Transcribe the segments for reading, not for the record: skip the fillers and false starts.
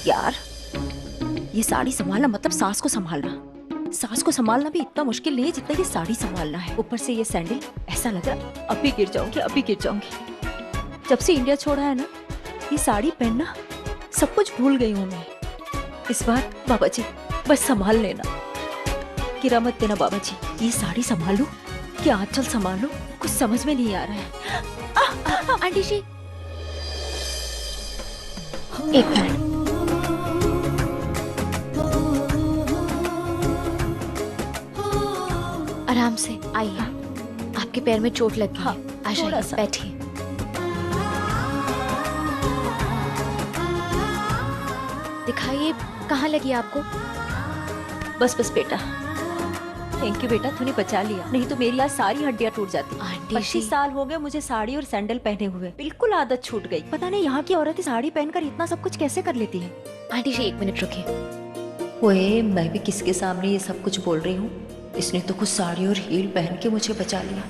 यार, ये साड़ी संभालना मतलब सास को संभालना। सास को संभालना भी इतना मुश्किल नहीं है जितना ये साड़ी संभालना है। ऊपर से ये सैंडल, ऐसा लग रहा अभी गिर जाऊंगी, अभी गिर जाऊंगी। जब से इंडिया छोड़ा है ना, ये साड़ी पहनना सब कुछ भूल गई हूँ मैं। इस बार बाबा जी बस संभाल लेना, गिरा मत देना बाबा जी। ये साड़ी संभालूं कि आंचल संभालूं, कुछ समझ में नहीं आ रहा है। आंटी जी, एक मिनट। आराम से आइए। आपके पैर में चोट लगी है। हाँ, आ थोड़ा जाइए, सा। बैठिए। दिखाइए कहाँ लगी आपको? बस बस बेटा, थैंक यू बेटा, तूने बचा लिया, नहीं तो मेरी आज सारी हड्डियां टूट जाती। आंटी 25 जी, साल हो गए मुझे साड़ी और सैंडल पहने हुए, बिल्कुल आदत छूट गई। पता नहीं यहाँ की औरतें साड़ी पहनकर इतना सब कुछ कैसे कर लेती है। आंटी जी 1 मिनट रुकिए। ओए, मैं भी किसके सामने ये सब कुछ बोल रही हूँ? इसने तो खुद साड़ी और हील पहन के मुझे बचा लिया।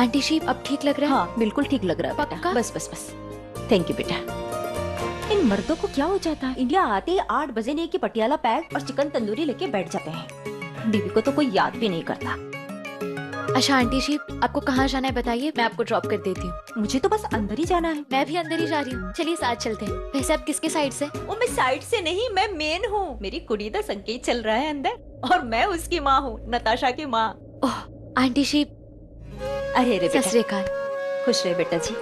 आंटी जी अब ठीक लग रहा है? हाँ, बिल्कुल ठीक लग रहा है बेटा। पक्का? बस बस बस, थैंक यू बेटा। इन मर्दों को क्या हो जाता है, इंडिया आते ही 8 बजे नहीं कि पटियाला पैक और चिकन तंदूरी लेके बैठ जाते हैं। बीवी को तो कोई याद भी नहीं करता। अच्छा आंटी जी, आपको कहाँ जाना है बताइए, मैं आपको ड्रॉप कर देती हूँ। मुझे तो बस अंदर ही जाना है। मैं भी अंदर ही जा रही हूँ, चलिए साथ चलते हैं। वैसे आप किसके साइड से? वो मैं साइड से नहीं, मैं मेन हूँ। मेरी कुड़ी दा संकेत चल रहा है अंदर, और मैं उसकी माँ हूँ, नताशा की माँ। ओह आंटी जी, अरे रे सत बेटा, श्री अकाल। खुश रहे बेटा जी।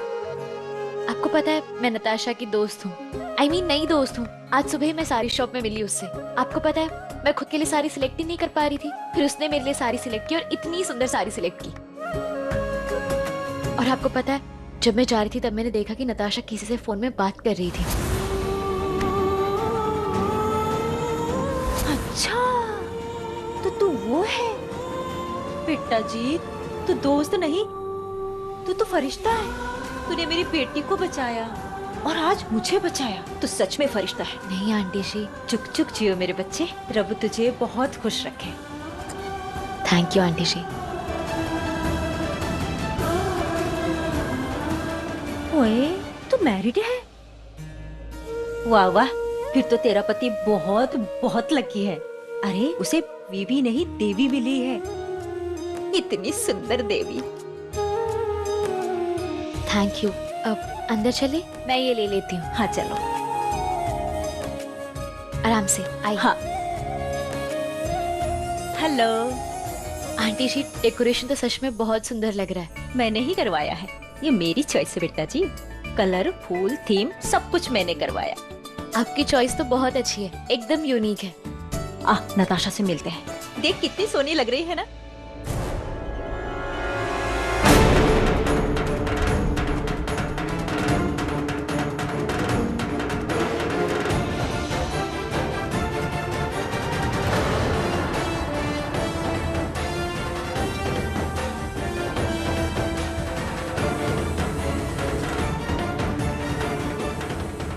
आपको पता है मैं नताशा की दोस्त हूँ, नई दोस्त हूँ। आज सुबह ही मैं साड़ी शॉप में मिली उससे। आपको पता है मैं खुद के लिए साड़ी सिलेक्ट ही नहीं कर पा रही थी, फिर उसने मेरे लिए साड़ी सिलेक्ट की और इतनी सुंदर साड़ी सिलेक्ट की। और आपको पता है जब मैं जा रही थी तब मैंने देखा कि नताशा किसी से फोन में बात कर रही थी। अच्छा, तो तू वो है? बेटा जी, तू दोस्त नहीं, तू तो फरिश्ता है। तूने मेरी बेटी को बचाया और आज मुझे बचाया, तो सच में फरिश्ता है। नहीं आंटी जी। चुक चुक जियो मेरे बच्चे, रब तुझे बहुत खुश रखे। थैंक यू आंटी जी। ओए, तू मैरिड है? वाह वाह, फिर तो तेरा पति बहुत बहुत लकी है। अरे उसे बीवी नहीं देवी मिली है, इतनी सुंदर देवी। Thank you. अब अंदर चले, मैं ये ले लेती हूँ। हाँ चलो। आराम से आइए। हाँ। हेलो। आंटी जी डेकोरेशन तो सच में बहुत सुंदर लग रहा है। मैंने ही करवाया है, ये मेरी चॉइस है बेटा जी। कलर, फूल, थीम सब कुछ मैंने करवाया। आपकी चॉइस तो बहुत अच्छी है, एकदम यूनिक है। नताशा से मिलते हैं। देख कितनी सोनी लग रही है ना।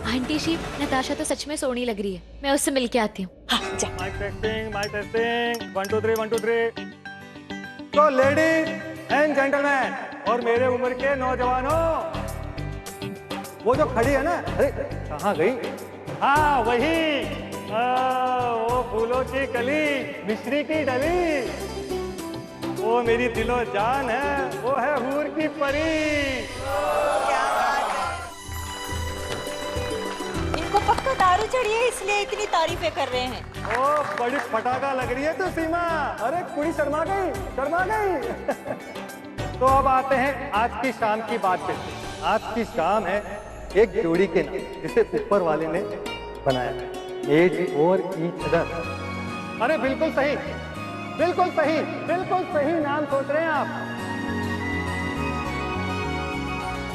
आंटी जी नताशा तो सच में सोनी लग रही है, मैं उससे मिल के आती हूँ। हाँ जा। Mike testing 1 2 3 1 2 3। तो लेडीज एंड जेंटलमैन और मेरे उम्र के नौजवानों, वो जो खड़ी है ना, अरे कहाँ गई? हाँ वही, वो फूलों की कली, मिश्री की डली, वो मेरी दिलो जान है, वो है हूर की परी। इनको पक्का दारू चढ़ी है इसलिए इतनी तारीफें कर रहे हैं। ओ बड़ी फटाका लग रही है तो सीमा, अरे कुड़ी शर्मा गई, शर्मा गई। तो अब आते हैं आज की शाम की बात पे। आज की शाम है एक जोड़ी के नाम, जिसे ऊपर वाले ने बनाया, मेड फॉर ईच अदर। अरे बिल्कुल सही, बिल्कुल सही, बिल्कुल सही नाम सोच रहे हैं आप।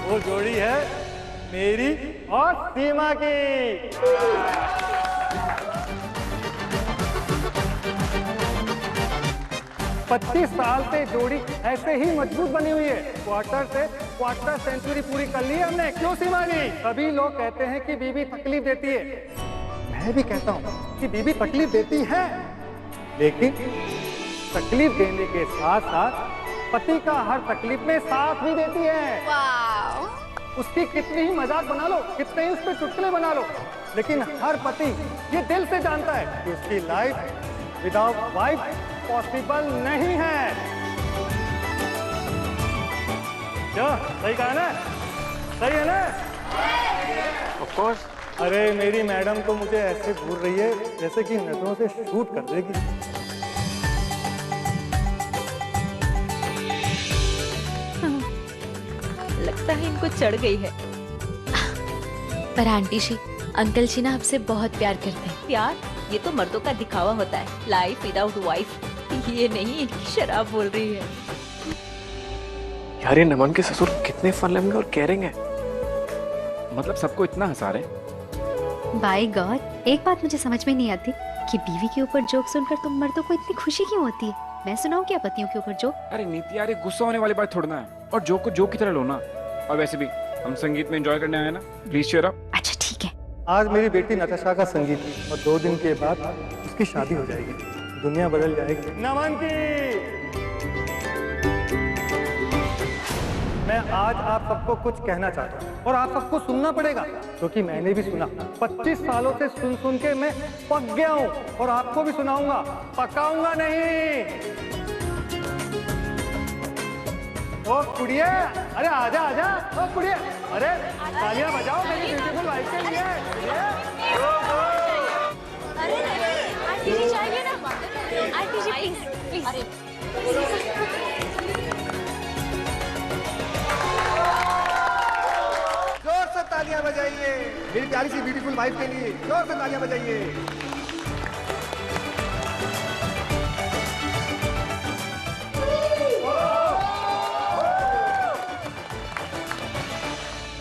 वो जोड़ी है मेरी और सीमा की। 25 साल से जोड़ी ऐसे ही मजबूत बनी हुई है। क्वार्टर सेंचुरी पूरी कर ली है हमने। क्यों सीमा जी? सभी लोग कहते हैं कि बीवी तकलीफ देती है, मैं भी कहता हूँ कि बीवी तकलीफ देती है, लेकिन तकलीफ देने के साथ साथ पति का हर तकलीफ में साथ भी देती है। वाव! उसकी कितनी ही मजाक बना लो, कितने ही उस पर चुटकुले बना लो, लेकिन हर पति ये दिल से जानता है कि उसकी लाइफ विदाउट वाइफ पॉसिबल नहीं है। क्या सही कहा ना? सही है ना? Of course. अरे मेरी मैडम तो मुझे ऐसे घूर रही है जैसे कि नजरों से शूट कर देगी। लगता है इनको चढ़ गई है। पर आंटी जी, अंकल जी ना आपसे बहुत प्यार करते हैं। प्यार ये तो मर्दों का दिखावा होता है। लाइफ विदाउट वाइफ ये नहीं, शराब बोल रही है। यार ये नमन के ससुर कितने फन लविंग और केयरिंग है। मतलब सबको इतना हंसा रहे। बाय गॉड, एक बात मुझे समझ में नहीं आती कि बीवी के ऊपर जोक सुनकर तुम मर्दों को इतनी खुशी क्यों होती है। मैं सुनाऊं क्या पतियों के ऊपर जोक? अरे नीति यार, ये गुस्सा होने वाली बात थोड़ा ना है, और जोक को जोक की तरह लो ना। और वैसे भी हम संगीत में एंजॉय करने आए ना, प्लीज cheer up। अच्छा ठीक है। आज मेरी बेटी नताशा का संगीत है और 2 दिन के बाद उसकी शादी हो जाएगी। दुनिया बदल जाएगी। नमन की मैं आज आप सबको कुछ कहना चाहता हूँ और आप सबको सुनना पड़ेगा, क्योंकि मैंने भी सुना। 25 सालों से सुन सुन के मैं पक गया हूँ और आपको भी सुनाऊंगा, पकाऊंगा नहीं। ओ कुड़िया, अरे आजा आजा। ओ कुड़िया, अरे तालियां बजाओ मेरी ब्यूटीफुल वाइफ के लिए। आंटी जी चाहिए ना? Aunty ji please please. जोर से तालियां बजाइए मेरी प्यारी सी ब्यूटीफुल वाइफ के लिए। जोर से तालियां बजाइए।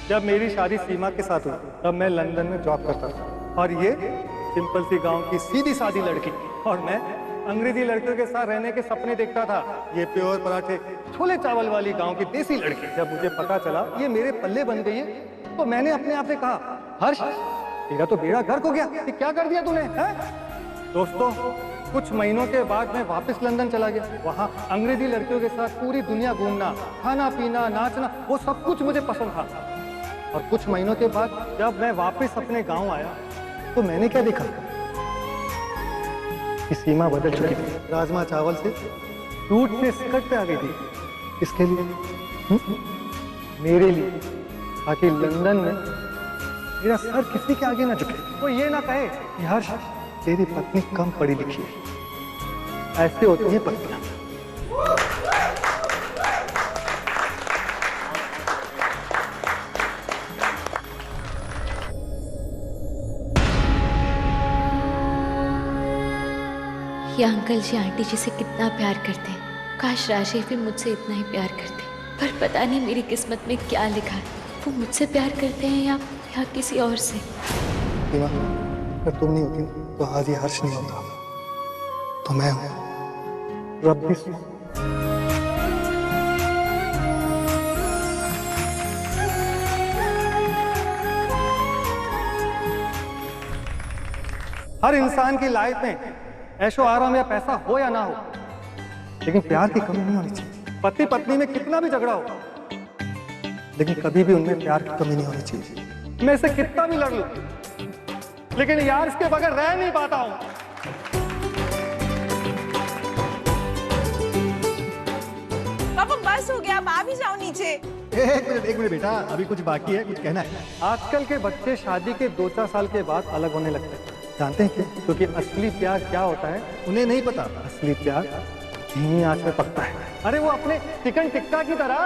जब मेरी शादी सीमा के साथ हुई तब मैं लंदन में जॉब करता था और ये सिंपल सी गांव की सीधी सादी लड़की, और मैं अंग्रेजी लड़कियों के साथ रहने के सपने देखता था। ये प्योर पराठे छोले चावल वाली गांव की देसी लड़की। जब मुझे पता चला ये मेरे पल्ले बन गई है तो मैंने अपने आप से कहा, हर्ष तेरा तो बेड़ा गर्क हो गया, ये क्या कर दिया तूने? है दोस्तों, कुछ महीनों के बाद मैं वापस लंदन चला गया। वहाँ अंग्रेजी लड़कियों के साथ पूरी दुनिया घूमना, खाना पीना, नाचना, वो सब कुछ मुझे पसंद था। और कुछ महीनों के बाद जब मैं वापस अपने गांव आया तो मैंने क्या देखा कि सीमा बदल चुकी थी। राजमा चावल से सूट से स्कर्ट पे आ गई थी। इसके लिए मेरे लिए, ताकि लंदन में मेरा सर किसी के आगे ना झुके, वो ये ना कहे कि हर्ष तेरी पत्नी कम पढ़ी लिखी है। ऐसे होती है पत्नियां। ये अंकल जी आंटी जी से कितना प्यार करते हैं। काश राशि भी मुझसे इतना ही प्यार करते, पर पता नहीं मेरी किस्मत में क्या लिखा है। वो मुझसे प्यार करते हैं या किसी और से। सीमा, अगर तुम नहीं होती तो आज ये हर्ष नहीं होता, तो मैं हूं। रब भी हर इंसान की लाइफ में ऐशो आराम या पैसा हो या ना हो, लेकिन प्यार की कमी नहीं होनी चाहिए। पति पत्नी में कितना भी झगड़ा हो, लेकिन कभी भी उनमें प्यार की कमी नहीं होनी चाहिए। मैं इसे कितना भी लड़ लूं, लेकिन यार इसके बगैर रह नहीं पाता हूं। पापा बस हो गया, आप आ भी जाओ नीचे। एक मिनट बेटा, अभी कुछ बाकी है, कुछ कहना है। आजकल के बच्चे शादी के 2-4 साल के बाद अलग होने लगते हैं। जानते हैं क्यों? क्योंकि असली प्यार क्या होता है उन्हें नहीं पता। असली प्यार धीमी आंच में पकता है। अरे वो अपने चिकन टिक्का की तरह,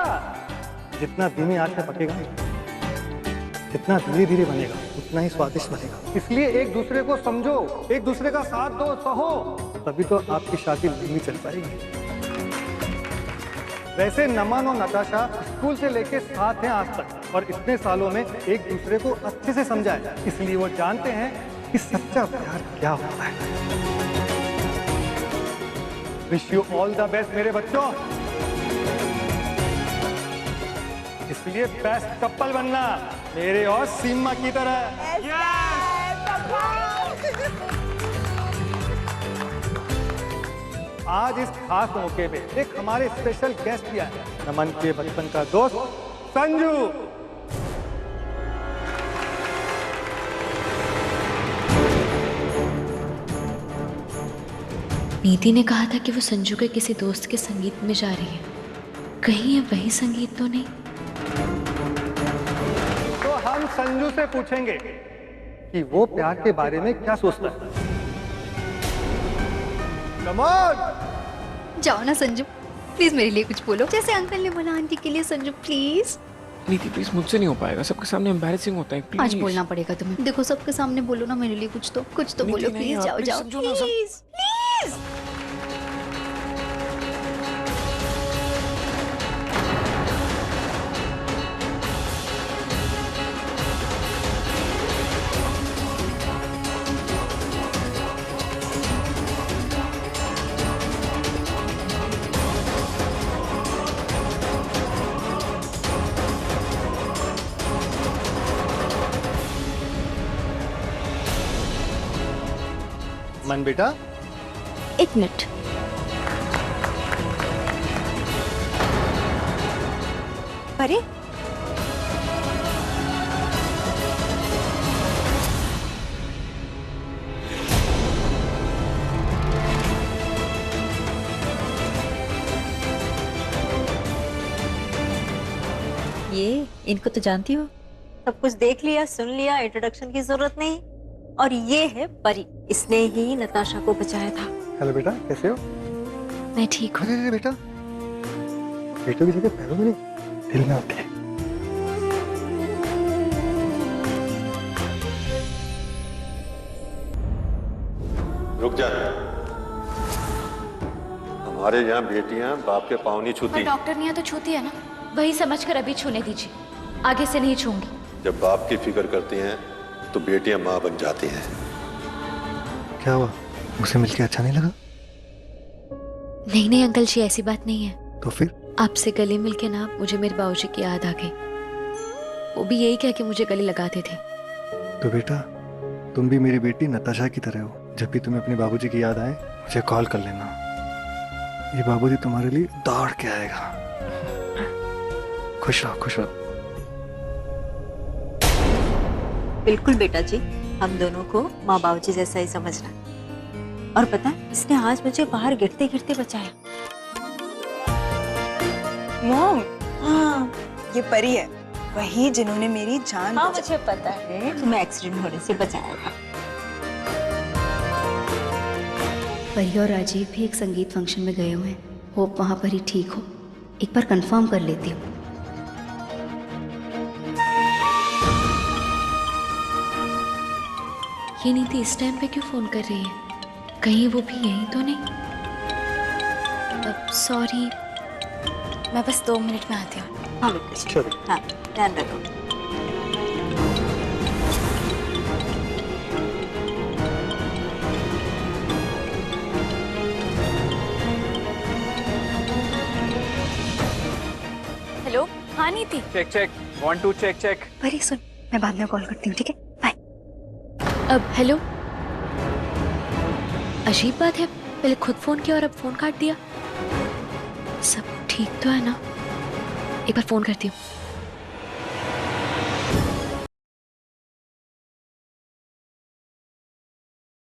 जितना धीमी आंच में पकेगा, जितना धीरे धीरे बनेगा, उतना ही स्वादिष्ट बनेगा। इसलिए एक दूसरे को समझो, एक दूसरे का साथ दो, सहो, तभी तो आपकी शादी लंबी चल पाएगी। वैसे नमन और नताशा स्कूल से लेके साथ हैं आज तक, और इतने सालों में एक दूसरे को अच्छे से समझा है। इसलिए वो जानते हैं कि सच्चा प्यार क्या होता है। Wish you all the best मेरे बच्चों। इसलिए बेस्ट कपल बनना, मेरे और सीमा की तरह। आज इस खास मौके पे एक हमारे स्पेशल गेस्ट भी आए, नमन के बचपन का दोस्त संजू। नीति ने कहा था कि वो संजू के किसी दोस्त के संगीत में जा रही है। कहीं ये वही संगीत तो नहीं? तो हम संजू से पूछेंगे कि वो प्यार के बारे में क्या सोचता है। Come on! जाओ ना संजू, प्लीज मेरे लिए कुछ बोलो, जैसे अंकल ने बोला आंटी के लिए। संजू प्लीज। नीति प्लीज, मुझसे नहीं हो पाएगा, सबके सामने एम्बैरेसिंग होता है प्लीज। आज बोलना पड़ेगा तुम्हें। देखो सबके सामने बोलो ना मेरे लिए कुछ तो नीति, बोलो नहीं प्लीज। यार, जाओ प्लीज जाओ समझो ना सब। Please please. मन बेटा, एक मिनट। परे ये इनको तो जानती हो, सब कुछ देख लिया, सुन लिया, इंट्रोडक्शन की जरूरत नहीं। और ये है परी, इसने ही नताशा को बचाया था। हेलो बेटा, कैसे हो? मैं ठीक हूँ। अरे बेटा, बेटों की जगह पैरों में नहीं दिल में होती है। रुक जा। हमारे यहाँ बेटियां बाप के पाँव नहीं छूती। पर डॉक्टर ने यहाँ तो छूती है ना, वही समझकर अभी छूने दीजिए, आगे से नहीं छूंगी। जब बाप की फिक्र करती हैं तो बेटियां माँ बन जाती हैं। क्या हुआ, उसे मिलके अच्छा नहीं लगा? नहीं नहीं अंकल जी, ऐसी बात नहीं है। तो फिर? आपसे गले मिलके ना मुझे मेरे बाबूजी की याद आ गई। वो भी यही कह के मुझे गले लगाते थे। तो बेटा, तुम भी मेरी बेटी नताशा की तरह हो। जब भी तुम्हें अपने बाबूजी की याद आए मुझे कॉल कर लेना। ये बाबूजी तुम्हारे लिए दौड़ के आएगा। खुश रहो, खुश रहो। बिल्कुल बेटा जी, हम दोनों को माँ बाबूजी जैसा ही समझना। और पता है, इसने आज मुझे बाहर गिरते गिरते बचाया। मॉम, हाँ, ये परी है, वही जिन्होंने मेरी जान हाँ मुझे पता है, तुम्हें एक्सीडेंट होने से बचाया था। परी और राजीव भी एक संगीत फंक्शन में गए हुए हैं। होप वहां पर ही ठीक हो। एक बार कंफर्म कर लेती हूँ। ये नीति इस टाइम पे क्यों फोन कर रही है? कहीं वो भी यहीं तो नहीं? अब सॉरी, मैं बस 2 मिनट में आती हूँ। हाँ बिल्कुल, हाँ ध्यान रखो। हेलो, हाँ Niti. Check check 1 2 check check. Pari सुन, मैं बाद में कॉल करती हूँ, ठीक है? बाय। अब हेलो, अजीब बात है, पहले खुद फोन किया और अब फोन काट दिया। सब ठीक तो है ना? एक बार फोन करती हूँ।